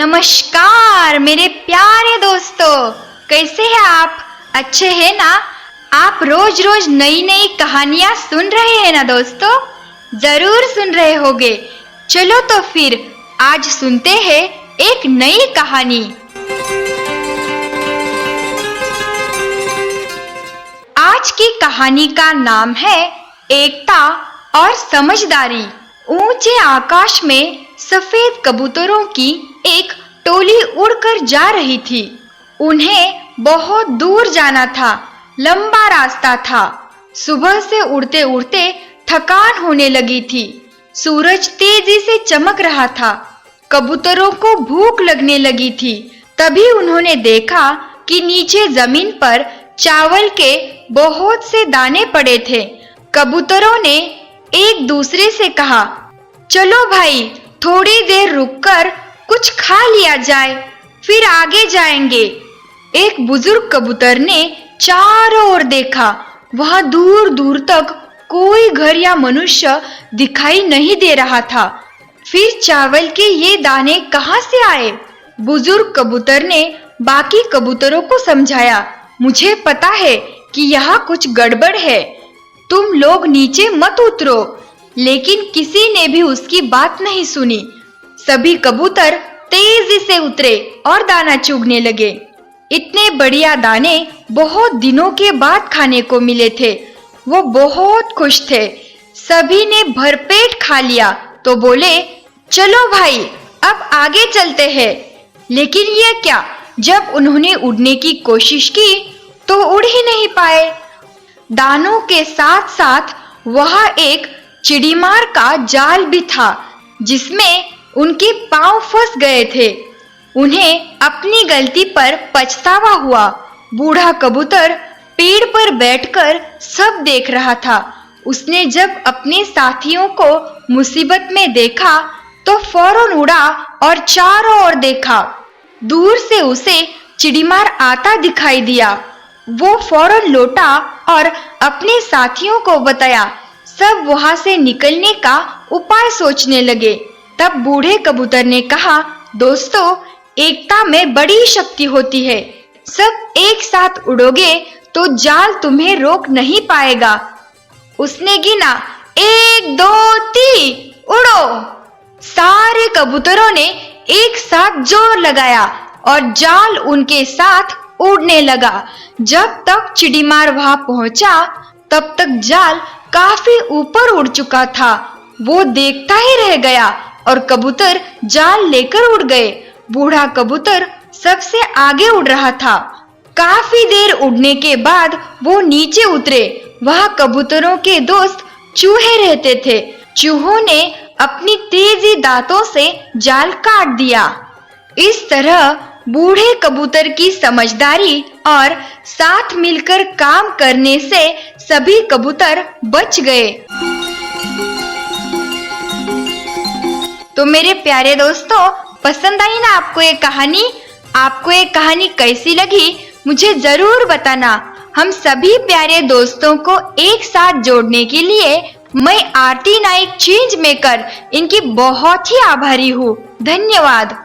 नमस्कार मेरे प्यारे दोस्तों, कैसे हैं आप? अच्छे हैं ना? आप रोज रोज नई नई कहानियां सुन रहे हैं ना दोस्तों? जरूर सुन रहे होंगे। चलो तो फिर आज सुनते हैं एक नई कहानी। आज की कहानी का नाम है एकता और समझदारी। ऊंचे आकाश में सफेद कबूतरों की एक टोली उड़कर जा रही थी। उन्हें बहुत दूर जाना था, लंबा रास्ता था। सुबह से उड़ते उड़ते थकान होने लगी थी। सूरज तेजी से चमक रहा था। कबूतरों को भूख लगने लगी थी। तभी उन्होंने देखा कि नीचे जमीन पर चावल के बहुत से दाने पड़े थे। कबूतरों ने एक दूसरे से कहा, चलो भाई, थोड़ी देर रुककर कुछ खा लिया जाए, फिर आगे जाएंगे। एक बुजुर्ग कबूतर ने चारों ओर देखा। वहां दूर दूर तक कोई घर या मनुष्य दिखाई नहीं दे रहा था। फिर चावल के ये दाने कहां से आए? बुजुर्ग कबूतर ने बाकी कबूतरों को समझाया, मुझे पता है कि यहाँ कुछ गड़बड़ है, तुम लोग नीचे मत उतरो। लेकिन किसी ने भी उसकी बात नहीं सुनी। सभी कबूतर तेजी से उतरे और दाना चुगने लगे। इतने बढ़िया दाने बहुत दिनों के बाद खाने को मिले थे। वो बहुत खुश थे। सभी ने भरपेट खा लिया तो बोले, चलो भाई, अब आगे चलते हैं। लेकिन ये क्या, जब उन्होंने उड़ने की कोशिश की तो उड़ ही नहीं पाए। दानों के साथ साथ वहां एक चिड़ीमार का जाल भी था, जिसमें उनके पांव फंस गए थे। उन्हें अपनी गलती पर पछतावा हुआ। बूढ़ा कबूतर पेड़ पर बैठकर सब देख रहा था। उसने जब अपने साथियों को मुसीबत में देखा तो फौरन उड़ा और चारों ओर देखा। दूर से उसे चिड़ीमार आता दिखाई दिया। वो फौरन लौटा और अपने साथियों को बताया। सब वहां से निकलने का उपाय सोचने लगे। तब बूढ़े कबूतर ने कहा, दोस्तों, एकता में बड़ी शक्ति होती है। सब एक साथ उड़ोगे तो जाल तुम्हें रोक नहीं पाएगा। उसने गिना, 1 2 3, उड़ो। सारे कबूतरों ने एक साथ जोर लगाया और जाल उनके साथ उड़ने लगा। जब तक चिड़ीमार वहां पहुंचा तब तक जाल काफी ऊपर उड़ चुका था। वो देखता ही रह गया और कबूतर जाल लेकर उड़ गए। बूढ़ा कबूतर सबसे आगे उड़ रहा था। काफी देर उड़ने के बाद वो नीचे उतरे। वहां कबूतरों के दोस्त चूहे रहते थे। चूहों ने अपनी तेजी दांतों से जाल काट दिया। इस तरह बूढ़े कबूतर की समझदारी और साथ मिलकर काम करने से सभी कबूतर बच गए। तो मेरे प्यारे दोस्तों, पसंद आई ना आपको ये कहानी? आपको ये कहानी कैसी लगी मुझे जरूर बताना। हम सभी प्यारे दोस्तों को एक साथ जोड़ने के लिए मैं आरती नाइक चेंज मेकर इनकी बहुत ही आभारी हूँ। धन्यवाद।